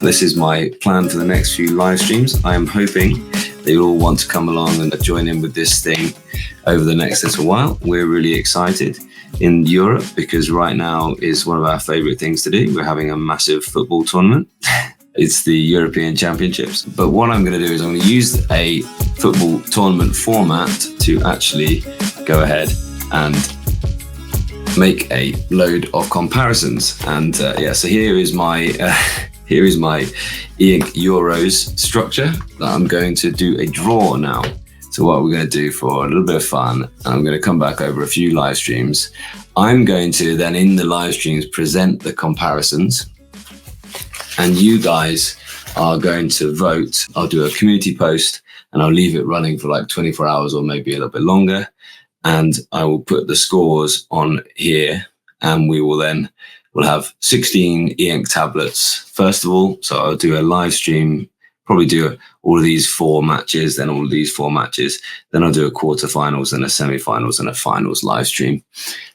This is my plan for the next few live streams. I am hoping that you'll all want to come along and join in with this thing over the next little while. We're really excited in Europe because right now is one of our favorite things to do. We're having a massive football tournament. It's the European Championships. But what I'm going to do is I'm going to use a football tournament format to actually go ahead and make a load of comparisons. And so here is my e-ink Euros structure that I'm going to do a draw now. So what we're going to do for a little bit of fun, I'm going to come back over a few live streams. I'm going to then in the live streams present the comparisons, and you guys are going to vote. I'll do a community post and I'll leave it running for like 24 hours or maybe a little bit longer. And I will put the scores on here, and we'll have 16 e-ink tablets first of all. So I'll do a live stream, probably do all of these 4 matches, then all of these 4 matches. Then I'll do a quarterfinals and a semi-finals and a finals live stream.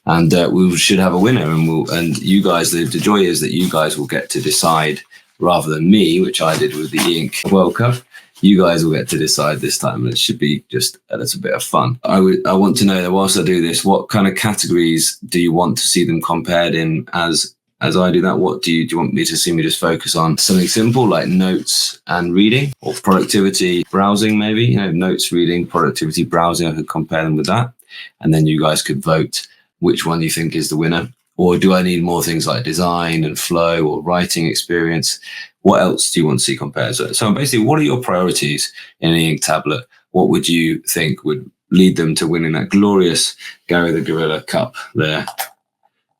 And we should have a winner. And you guys, the joy is that you guys will get to decide rather than me, which I did with the e-ink World Cup. You guys will get to decide this time, and it should be just a little bit of fun. I want to know that whilst I do this, what kind of categories do you want to see them compared in as I do that? What do you want me to see me just focus on? Something simple like notes and reading, or productivity, browsing maybe, notes, reading, productivity, browsing. I could compare them with that. And then you guys could vote which one you think is the winner. Or do I need more things like design and flow or writing experience? What else do you want to see compared? So basically, what are your priorities in an e-ink tablet? What would you think would lead them to winning that glorious Gary the Gorilla Cup there?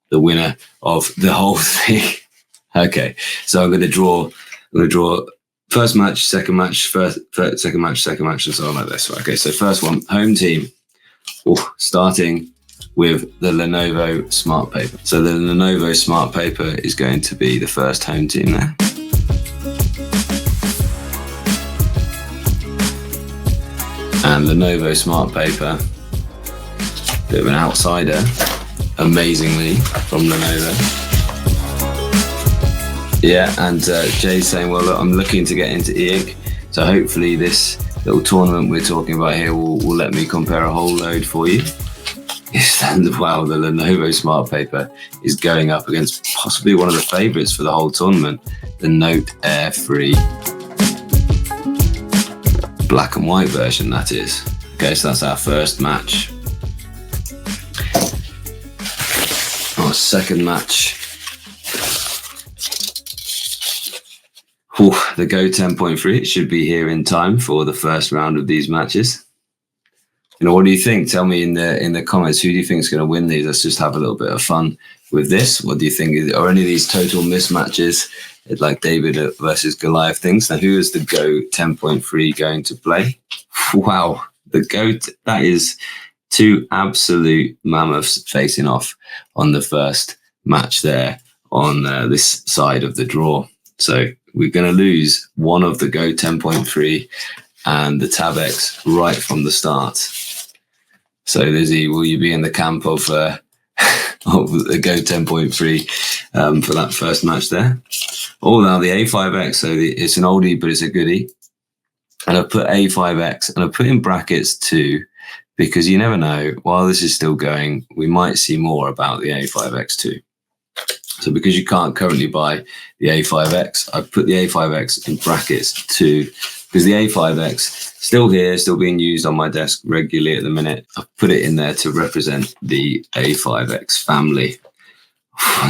The winner of the whole thing. Okay, so I'm going to draw first match, second match, second match, and so on like this. Okay, so first one, home team. Starting with the Lenovo Smart Paper. So the Lenovo Smart Paper is going to be the first home team there. And Lenovo Smart Paper, bit of an outsider, amazingly, from Lenovo. Yeah, and Jay's saying, well, look, I'm looking to get into e-ink, so hopefully this little tournament we're talking about here will let me compare a whole load for you. Wow, the Lenovo Smart Paper is going up against possibly one of the favorites for the whole tournament, the Note Air Free black and white version, that is. Okay, so that's our first match. Our second match. The Go 10.3, it should be here in time for the first round of these matches. What do you think? Tell me in the comments, who do you think is going to win these? Let's just have a little bit of fun with this. What do you think? Are any of these total mismatches, like David versus Goliath things? Now, who is the Go 10.3 going to play? Wow, the Go, that is 2 absolute mammoths facing off on the first match there on this side of the draw. So we're going to lose one of the Go 10.3 and the Tab X right from the start. So Lizzie, will you be in the camp of the Go 10.3 for that first match there? Oh, now the A5X, so it's an oldie, but it's a goodie. And I've put A5X and I've put in brackets 2, because you never know, while this is still going, we might see more about the A5X too. So because you can't currently buy the A5X, I've put the A5X in brackets 2, because the A5X still here, still being used on my desk regularly at the minute. I've put it in there to represent the A5X family.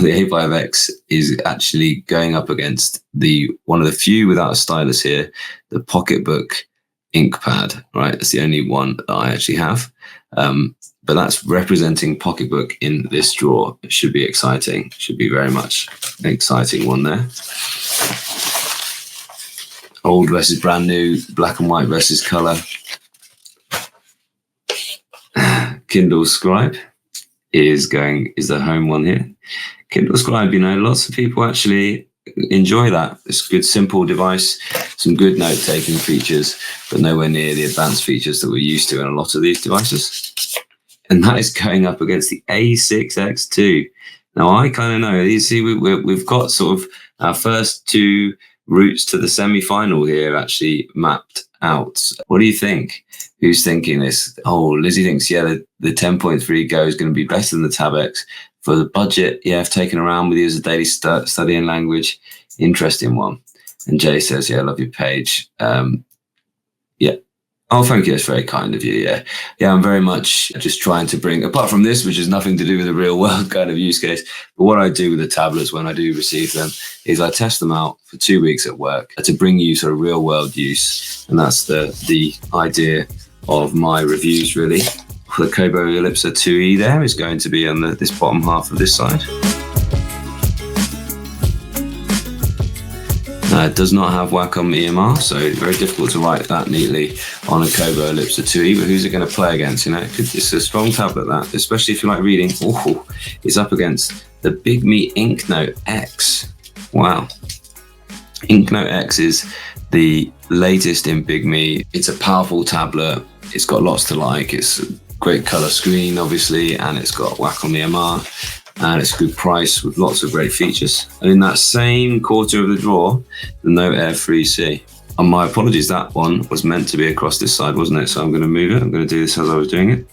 The A5X is actually going up against one of the few without a stylus here, the Pocketbook ink pad, right? That's the only one that I actually have. But that's representing Pocketbook in this draw. It should be exciting. Should be very much an exciting one there. Old versus brand new, black and white versus color. Kindle Scribe is the home one here. Kindle Scribe, lots of people actually enjoy that. It's a good, simple device, some good note-taking features, but nowhere near the advanced features that we're used to in a lot of these devices. And that is going up against the A6X2. Now, I kind of know, you see, we've got sort of our first 2 routes to the semi-final here actually mapped out. What do you think? Who's thinking this? Oh, Lizzie thinks, yeah, the 10.3 Go is going to be better than the Tab X. For the budget, yeah, I've taken around with you as a daily study in language. Interesting one. And Jay says, yeah, I love your page. Yeah. Oh, thank you. That's very kind of you. Yeah. Yeah, I'm very much just trying to bring, apart from this, which has nothing to do with the real world kind of use case, but what I do with the tablets when I do receive them is I test them out for 2 weeks at work to bring you sort of real world use. And that's the idea of my reviews, really. The Kobo Ellipsa 2E there is going to be on this bottom half of this side. It does not have Wacom EMR, so very difficult to write that neatly on a Kobo Ellipsa 2E, but who's it going to play against? You know, it's a strong tablet, that, especially if you like reading. Oh, it's up against the Bigme Inknote X. Wow. Inknote X is the latest in Bigme. It's a powerful tablet. It's got lots to like. It's a great color screen, obviously, and it's got Wacom EMR. And it's a good price with lots of great features. And in that same quarter of the drawer, the Note Air 3C. And my apologies, that one was meant to be across this side, wasn't it? So I'm going to move it. I'm going to do this as I was doing it.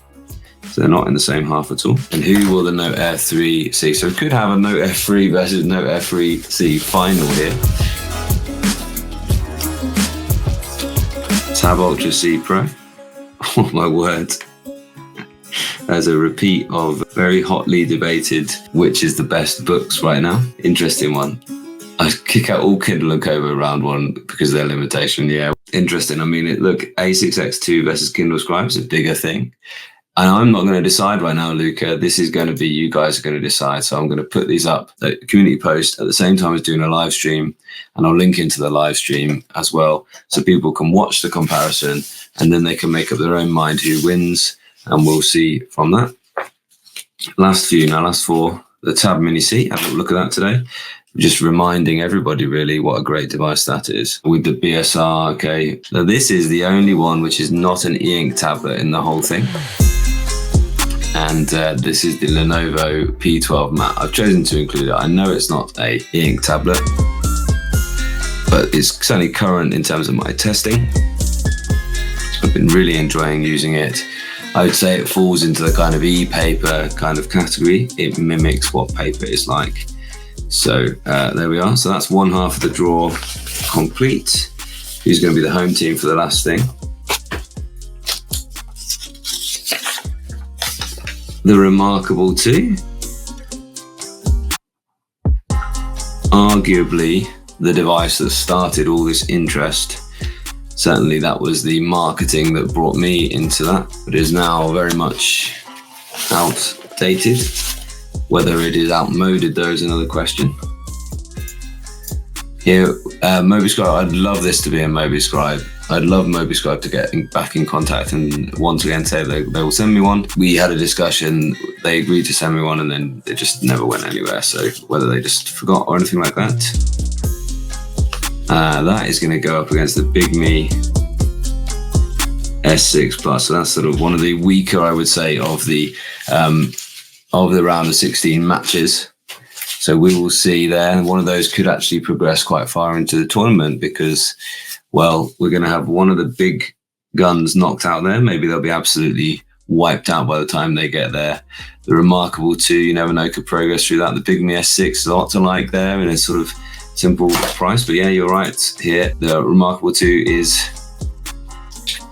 So they're not in the same half at all. And who will the Note Air 3C? So we could have a Note Air 3 versus Note Air 3C final here. Tab Ultra C Pro. Oh my word. As a repeat of very hotly debated which is the best books right now. Interesting one. I'd kick out all Kindle and Kobo round one because of their limitation. Yeah, interesting. I mean, look, A6X2 versus Kindle Scribe is a bigger thing. And I'm not going to decide right now, Luca. This is going to be, you guys are going to decide. So I'm going to put these up, a community post, at the same time as doing a live stream. And I'll link into the live stream as well, so people can watch the comparison and then they can make up their own mind who wins. And we'll see from that. Last four, the Tab Mini C. Have a look at that today. Just reminding everybody really what a great device that is. With the BSR, okay. Now this is the only one which is not an e-ink tablet in the whole thing. And this is the Lenovo P12 Matte. I've chosen to include it. I know it's not a e-ink tablet, but it's certainly current in terms of my testing. I've been really enjoying using it. I would say it falls into the kind of e-paper kind of category. It mimics what paper is like. So there we are. So that's one half of the drawer complete. Who's going to be the home team for the last thing? The Remarkable 2. Arguably the device that started all this interest. Certainly that was the marketing that brought me into that, but is now very much outdated. Whether it is outmoded, though, is another question. Here, MobiScribe, I'd love this to be a MobiScribe. I'd love MobiScribe to get back in contact and once again say they will send me one. We had a discussion, they agreed to send me one and then it just never went anywhere. So whether they just forgot or anything like that. That is going to go up against the Bigme S6 Plus. So that's sort of one of the weaker, I would say, of the round of 16 matches. So we will see there. One of those could actually progress quite far into the tournament because, well, we're going to have one of the big guns knocked out there. Maybe they'll be absolutely wiped out by the time they get there. The Remarkable 2, you never know, could progress through that. The Bigme S6 is a lot to like there in a sort of simple price, but yeah, you're right here. The Remarkable 2 is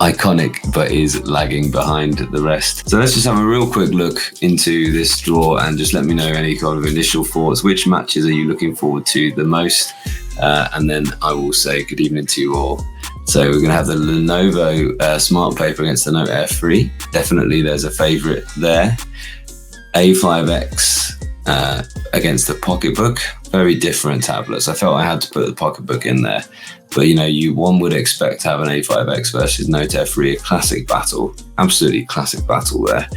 iconic, but is lagging behind the rest. So let's just have a real quick look into this draw and just let me know any kind of initial thoughts. Which matches are you looking forward to the most? And then I will say good evening to you all. So we're going to have the Lenovo Smart Paper against the Note Air 3. Definitely there's a favorite there. A5X against the Pocketbook. Very different tablets. I felt I had to put the Pocketbook in there. But you know, one would expect to have an A5X versus Note Air 3, a classic battle, absolutely classic battle there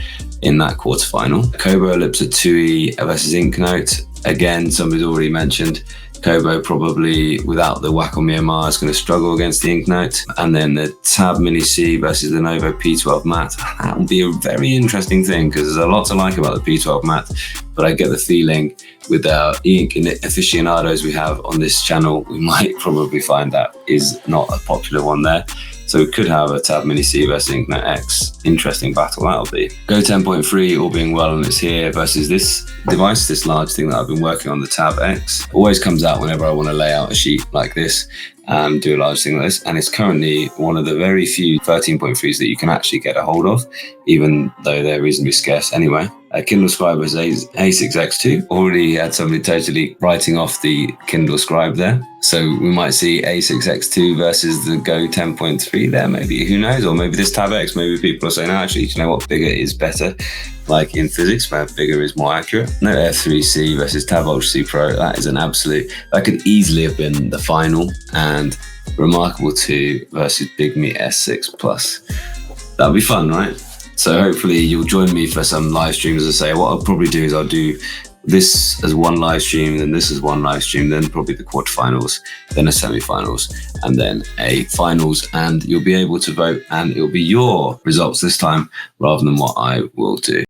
in that quarterfinal. Kobo Ellipsa 2E versus Inknote. Again, somebody's already mentioned Kobo probably without the Wacom Myanmar is going to struggle against the Inknote. And then the Tab Mini C versus the Lenovo P12 Matte. That will be a very interesting thing because there's a lot to like about the P12 Matte. But I get the feeling with our e-ink aficionados we have on this channel, we might probably find that is not a popular one there. So we could have a Tab Mini C versus Inknote X. Interesting battle that'll be. Go 10.3, all being well, and it's here versus this device, this large thing that I've been working on, the Tab X. Always comes out whenever I want to lay out a sheet like this and do a large thing like this. And it's currently one of the very few 13.3s that you can actually get a hold of, even though they're reasonably scarce anyway. Kindle Scribe was A6X2. Already had somebody totally writing off the Kindle Scribe there. So we might see A6X2 versus the Go 10.3 there, maybe, who knows? Or maybe this Tab X, maybe people are saying, oh, actually, you know what, bigger is better. Like in physics, where bigger is more accurate. Note F3C versus Tab Ultra C Pro, that is an absolute, that could easily have been the final. And Remarkable 2 versus Big Me S6 Plus. That'll be fun, right? So hopefully you'll join me for some live streams. As I say, what I'll probably do is I'll do this as one live stream, then this as one live stream, then probably the quarterfinals, then a semi-finals, and then a finals, and you'll be able to vote and it'll be your results this time rather than what I will do.